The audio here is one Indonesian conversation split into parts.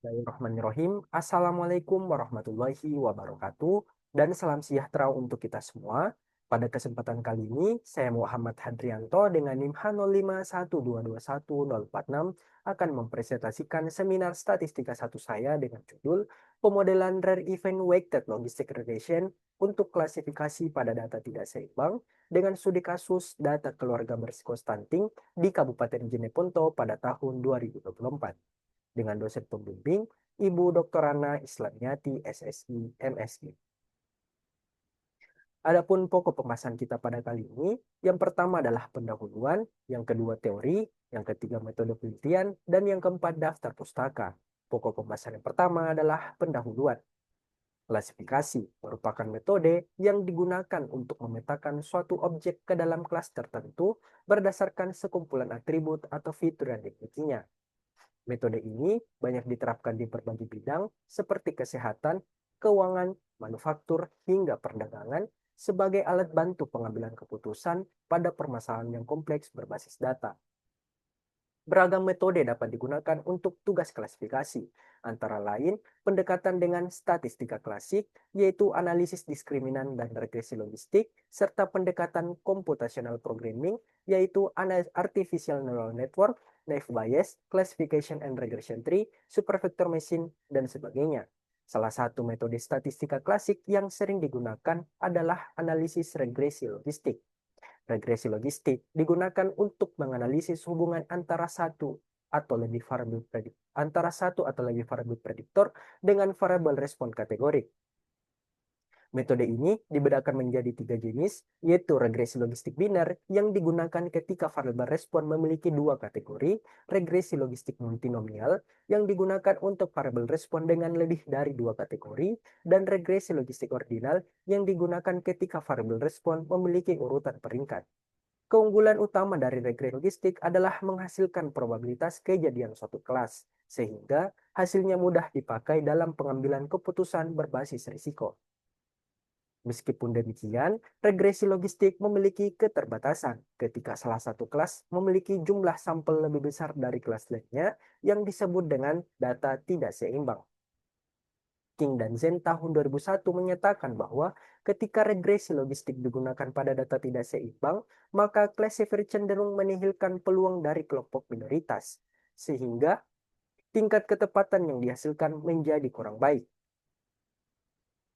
Bismillahirrahmanirrahim. Assalamualaikum warahmatullahi wabarakatuh dan salam sejahtera untuk kita semua. Pada kesempatan kali ini, saya Muhammad Hadrianto dengan NIM H0512211046 akan mempresentasikan seminar statistika satu saya dengan judul Pemodelan Rare Event Weighted Logistic Regression untuk klasifikasi pada data tidak seimbang dengan studi kasus data keluarga berisiko stunting di Kabupaten Jeneponto pada tahun 2024 dengan dosen pembimbing Ibu Dr. Rana Islamiyati, SSI, MSI. Adapun pokok pembahasan kita pada kali ini, yang pertama adalah pendahuluan, yang kedua teori, yang ketiga metode penelitian, dan yang keempat daftar pustaka. Pokok pembahasan yang pertama adalah pendahuluan. Klasifikasi merupakan metode yang digunakan untuk memetakan suatu objek ke dalam kelas tertentu berdasarkan sekumpulan atribut atau fitur yang dimilikinya. Metode ini banyak diterapkan di berbagai bidang seperti kesehatan, keuangan, manufaktur, hingga perdagangan sebagai alat bantu pengambilan keputusan pada permasalahan yang kompleks berbasis data. Beragam metode dapat digunakan untuk tugas klasifikasi, antara lain pendekatan dengan statistika klasik, yaitu analisis diskriminan dan regresi logistik, serta pendekatan computational programming, yaitu artificial neural network, naive Bayes, classification and regression tree, supervector machine, dan sebagainya. Salah satu metode statistika klasik yang sering digunakan adalah analisis regresi logistik. Regresi logistik digunakan untuk menganalisis hubungan antara satu atau lebih variabel prediktor dengan variabel respon kategorik. Metode ini dibedakan menjadi 3 jenis, yaitu regresi logistik biner yang digunakan ketika variabel respon memiliki 2 kategori, regresi logistik multinomial yang digunakan untuk variabel respon dengan lebih dari 2 kategori, dan regresi logistik ordinal yang digunakan ketika variabel respon memiliki urutan peringkat. Keunggulan utama dari regresi logistik adalah menghasilkan probabilitas kejadian suatu kelas, sehingga hasilnya mudah dipakai dalam pengambilan keputusan berbasis risiko. Meskipun demikian, regresi logistik memiliki keterbatasan ketika salah satu kelas memiliki jumlah sampel lebih besar dari kelas lainnya yang disebut dengan data tidak seimbang. King dan Zen tahun 2001 menyatakan bahwa ketika regresi logistik digunakan pada data tidak seimbang, maka classifier cenderung menihilkan peluang dari kelompok minoritas, sehingga tingkat ketepatan yang dihasilkan menjadi kurang baik.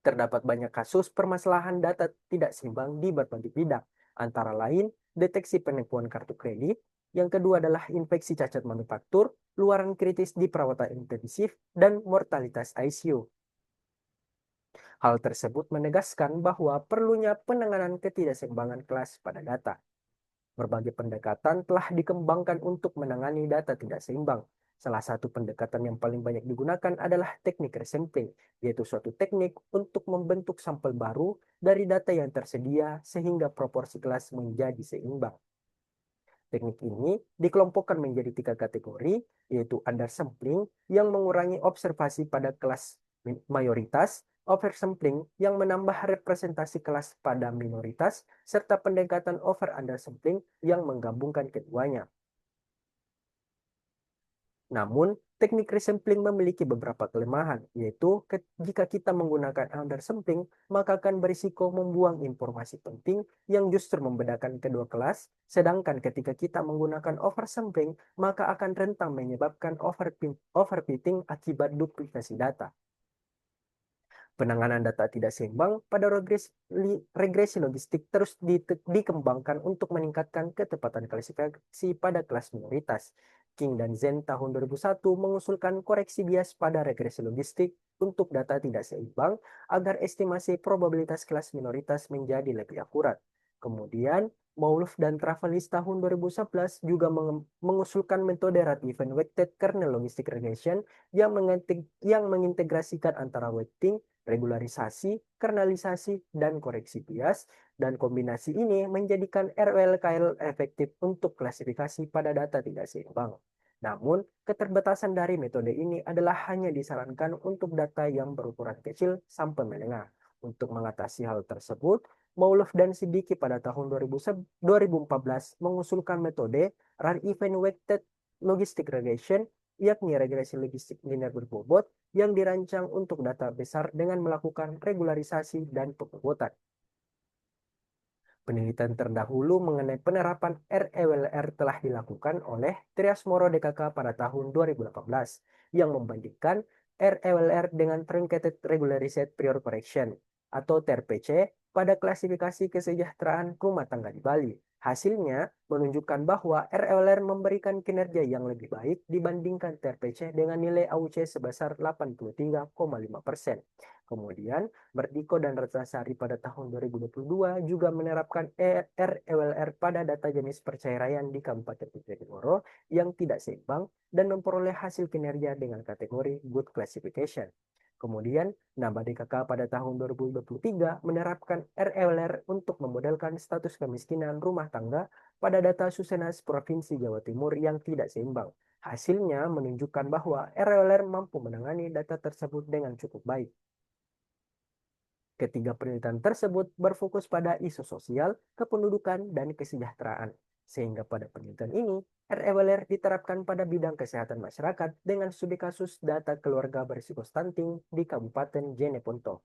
Terdapat banyak kasus permasalahan data tidak seimbang di berbagai bidang, antara lain deteksi penipuan kartu kredit, yang kedua adalah infeksi cacat manufaktur, luaran kritis di perawatan intensif, dan mortalitas ICU. Hal tersebut menegaskan bahwa perlunya penanganan ketidakseimbangan kelas pada data. Berbagai pendekatan telah dikembangkan untuk menangani data tidak seimbang. Salah satu pendekatan yang paling banyak digunakan adalah teknik resampling, yaitu suatu teknik untuk membentuk sampel baru dari data yang tersedia sehingga proporsi kelas menjadi seimbang. Teknik ini dikelompokkan menjadi 3 kategori, yaitu undersampling yang mengurangi observasi pada kelas mayoritas, oversampling yang menambah representasi kelas pada minoritas, serta pendekatan over-undersampling yang menggabungkan keduanya. Namun, teknik resampling memiliki beberapa kelemahan, yaitu jika kita menggunakan undersampling, maka akan berisiko membuang informasi penting yang justru membedakan kedua kelas, sedangkan ketika kita menggunakan oversampling, maka akan rentan menyebabkan overfitting akibat duplikasi data. Penanganan data tidak seimbang pada regresi logistik terus dikembangkan untuk meningkatkan ketepatan klasifikasi pada kelas minoritas. King dan Zen tahun 2001 mengusulkan koreksi bias pada regresi logistik untuk data tidak seimbang agar estimasi probabilitas kelas minoritas menjadi lebih akurat. Kemudian, Moulf dan Travelis tahun 2011 juga mengusulkan metode Rate Event Weighted Kernel Logistic Regression yang mengintegrasikan antara weighting, regularisasi, kernalisasi, dan koreksi bias, dan kombinasi ini menjadikan RLKL efektif untuk klasifikasi pada data tidak seimbang. Namun, keterbatasan dari metode ini adalah hanya disarankan untuk data yang berukuran kecil sampai menengah. Untuk mengatasi hal tersebut, Moulf dan Siddiqui pada tahun 2014 mengusulkan metode Rare Event Weighted Logistic Regression yakni regresi logistik linear berbobot yang dirancang untuk data besar dengan melakukan regularisasi dan pembobotan. Penelitian terdahulu mengenai penerapan REWLR telah dilakukan oleh Trias Moro DKK pada tahun 2018 yang membandingkan REWLR dengan Truncated Regularized Prior Correction atau TRPC pada klasifikasi kesejahteraan rumah tangga di Bali. Hasilnya menunjukkan bahwa REWLR memberikan kinerja yang lebih baik dibandingkan TRPC dengan nilai AUC sebesar 83,5%. Kemudian, Merdiko dan Ratnasari pada tahun 2022 juga menerapkan REWLR pada data jenis perceraian di Kabupaten Bojonegoro yang tidak seimbang dan memperoleh hasil kinerja dengan kategori Good Classification. Kemudian, Namba DKK pada tahun 2023 menerapkan REWLR untuk memodelkan status kemiskinan rumah tangga pada data Susenas Provinsi Jawa Timur yang tidak seimbang. Hasilnya menunjukkan bahwa REWLR mampu menangani data tersebut dengan cukup baik. Ketiga penelitian tersebut berfokus pada isu sosial, kependudukan, dan kesejahteraan. Sehingga pada penelitian ini, REWLR diterapkan pada bidang kesehatan masyarakat dengan studi kasus data keluarga berisiko stunting di Kabupaten Jeneponto.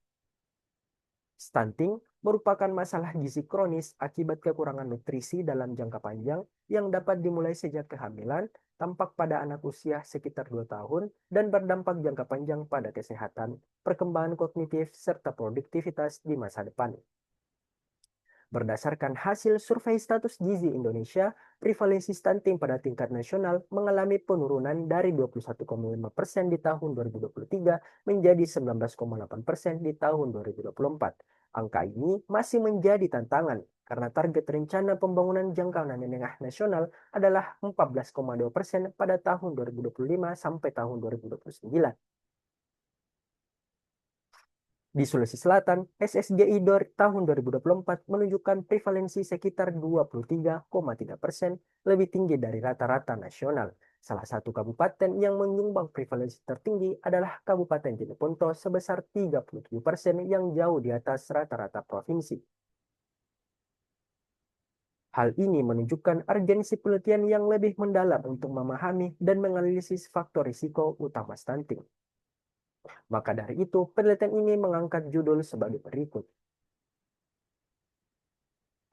Stunting merupakan masalah gizi kronis akibat kekurangan nutrisi dalam jangka panjang yang dapat dimulai sejak kehamilan, tampak pada anak usia sekitar 2 tahun, dan berdampak jangka panjang pada kesehatan, perkembangan kognitif, serta produktivitas di masa depan. Berdasarkan hasil survei status gizi Indonesia, prevalensi stunting pada tingkat nasional mengalami penurunan dari 21,5% di tahun 2023 menjadi 19,8% di tahun 2024. Angka ini masih menjadi tantangan karena target rencana pembangunan jangka menengah nasional adalah 14,2% pada tahun 2025 sampai tahun 2029. Di Sulawesi Selatan, SSGI tahun 2024 menunjukkan prevalensi sekitar 23,3%, lebih tinggi dari rata-rata nasional. Salah satu kabupaten yang menyumbang prevalensi tertinggi adalah Kabupaten Jeneponto sebesar 37% yang jauh di atas rata-rata provinsi. Hal ini menunjukkan urgensi penelitian yang lebih mendalam untuk memahami dan menganalisis faktor risiko utama stunting. Maka dari itu, penelitian ini mengangkat judul sebagai berikut.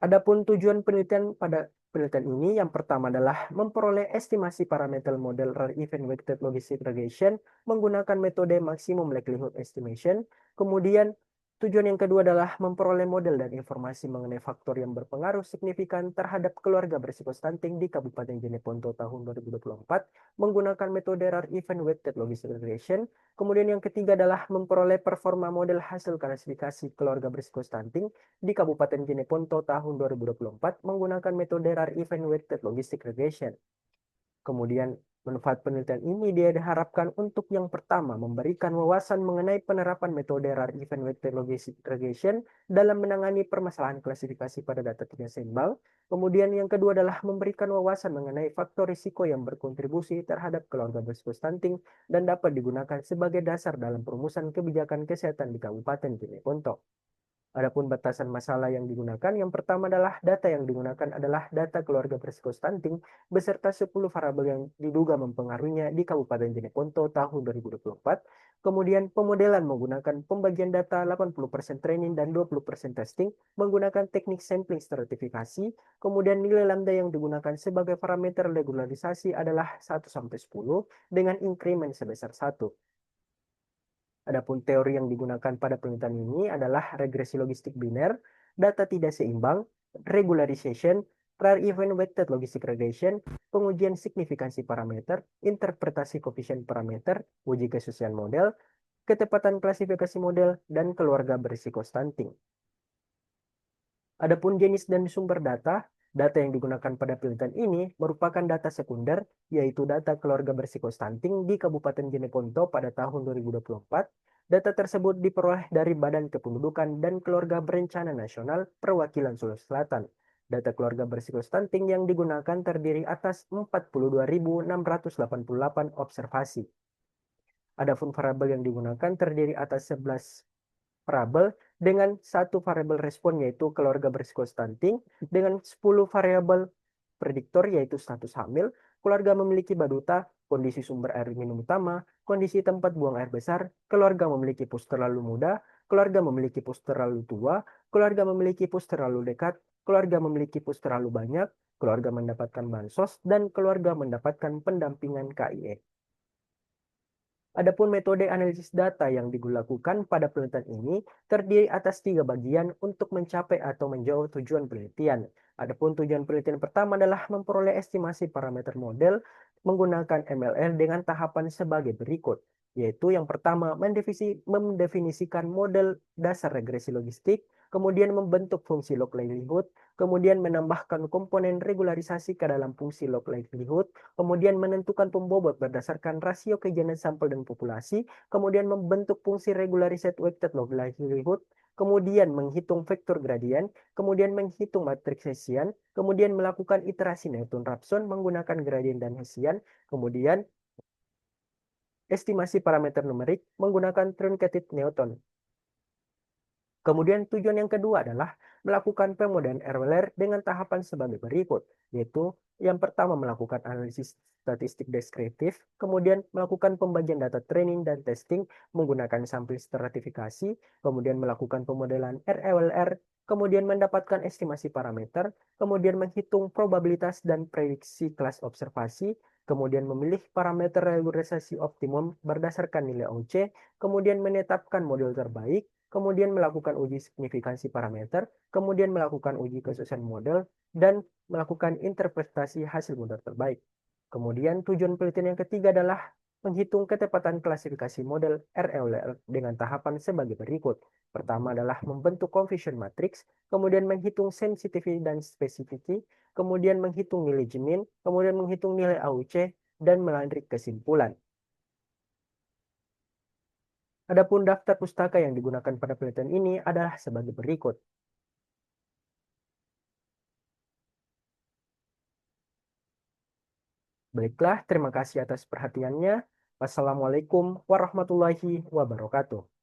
Adapun tujuan penelitian pada penelitian ini yang pertama adalah memperoleh estimasi parameter model rare event weighted logistic regression menggunakan metode maximum likelihood estimation. Kemudian tujuan yang kedua adalah memperoleh model dan informasi mengenai faktor yang berpengaruh signifikan terhadap keluarga berisiko stunting di Kabupaten Jeneponto tahun 2024 menggunakan metode rare event weighted logistic regression. Kemudian yang ketiga adalah memperoleh performa model hasil klasifikasi keluarga berisiko stunting di Kabupaten Jeneponto tahun 2024 menggunakan metode rare event weighted logistic regression. Kemudian, manfaat penelitian ini dia diharapkan untuk yang pertama memberikan wawasan mengenai penerapan metode rare event weighted logistic regression dalam menangani permasalahan klasifikasi pada data tidak seimbang. Kemudian yang kedua adalah memberikan wawasan mengenai faktor risiko yang berkontribusi terhadap keluarga berisiko stunting dan dapat digunakan sebagai dasar dalam perumusan kebijakan kesehatan di Kabupaten Jeneponto. Adapun batasan masalah yang digunakan, yang pertama adalah data yang digunakan adalah data keluarga berisiko stunting beserta 10 variabel yang diduga mempengaruhinya di Kabupaten Jeneponto tahun 2024. Kemudian pemodelan menggunakan pembagian data 80% training dan 20% testing menggunakan teknik sampling stratifikasi. Kemudian nilai lambda yang digunakan sebagai parameter regularisasi adalah 1-10 dengan increment sebesar 1. Adapun teori yang digunakan pada penelitian ini adalah regresi logistik biner, data tidak seimbang, regularization, rare event weighted logistic regression, pengujian signifikansi parameter, interpretasi koefisien parameter, uji kesusian model, ketepatan klasifikasi model, dan keluarga berisiko stunting. Adapun jenis dan sumber data, data yang digunakan pada penelitian ini merupakan data sekunder, yaitu data keluarga berisiko stunting di Kabupaten Jeneponto pada tahun 2024. Data tersebut diperoleh dari Badan Kependudukan dan Keluarga Berencana Nasional Perwakilan Sulawesi Selatan. Data keluarga berisiko stunting yang digunakan terdiri atas 42.688 observasi. Adapun variabel yang digunakan terdiri atas 11 variabel dengan satu variabel respon yaitu keluarga berisiko stunting, dengan 10 variabel prediktor yaitu status hamil, keluarga memiliki baduta, kondisi sumber air minum utama, kondisi tempat buang air besar, keluarga memiliki pus terlalu muda, keluarga memiliki pus terlalu tua, keluarga memiliki pus terlalu dekat, keluarga memiliki pus terlalu banyak, keluarga mendapatkan bansos, dan keluarga mendapatkan pendampingan KIE. Adapun metode analisis data yang dilakukan pada penelitian ini terdiri atas 3 bagian untuk mencapai atau menjawab tujuan penelitian. Adapun tujuan penelitian pertama adalah memperoleh estimasi parameter model menggunakan MLL dengan tahapan sebagai berikut, yaitu yang pertama mendefinisikan model dasar regresi logistik, kemudian membentuk fungsi log livelihood, kemudian menambahkan komponen regularisasi ke dalam fungsi log livelihood, kemudian menentukan pembobot berdasarkan rasio kejadian sampel dan populasi, kemudian membentuk fungsi regularized weighted log livelihood, kemudian menghitung vektor gradient, kemudian menghitung matriks Hessian, kemudian melakukan iterasi Newton-Raphson menggunakan gradient dan Hessian, kemudian estimasi parameter numerik menggunakan truncated Newton. Kemudian tujuan yang kedua adalah melakukan pemodelan RWLR dengan tahapan sebagai berikut, yaitu yang pertama melakukan analisis statistik deskriptif, kemudian melakukan pembagian data training dan testing menggunakan sampel stratifikasi, kemudian melakukan pemodelan RWLR, kemudian mendapatkan estimasi parameter, kemudian menghitung probabilitas dan prediksi kelas observasi, kemudian memilih parameter regularisasi optimum berdasarkan nilai OC, kemudian menetapkan model terbaik, kemudian melakukan uji signifikansi parameter, kemudian melakukan uji kesuksesan model, dan melakukan interpretasi hasil model terbaik. Kemudian tujuan penelitian yang ketiga adalah menghitung ketepatan klasifikasi model RLR dengan tahapan sebagai berikut. Pertama adalah membentuk confusion matrix, kemudian menghitung sensitivity dan specificity, kemudian menghitung nilai Gini, kemudian menghitung nilai AUC, dan melanjutkan kesimpulan. Adapun daftar pustaka yang digunakan pada penelitian ini adalah sebagai berikut. Baiklah, terima kasih atas perhatiannya. Wassalamualaikum warahmatullahi wabarakatuh.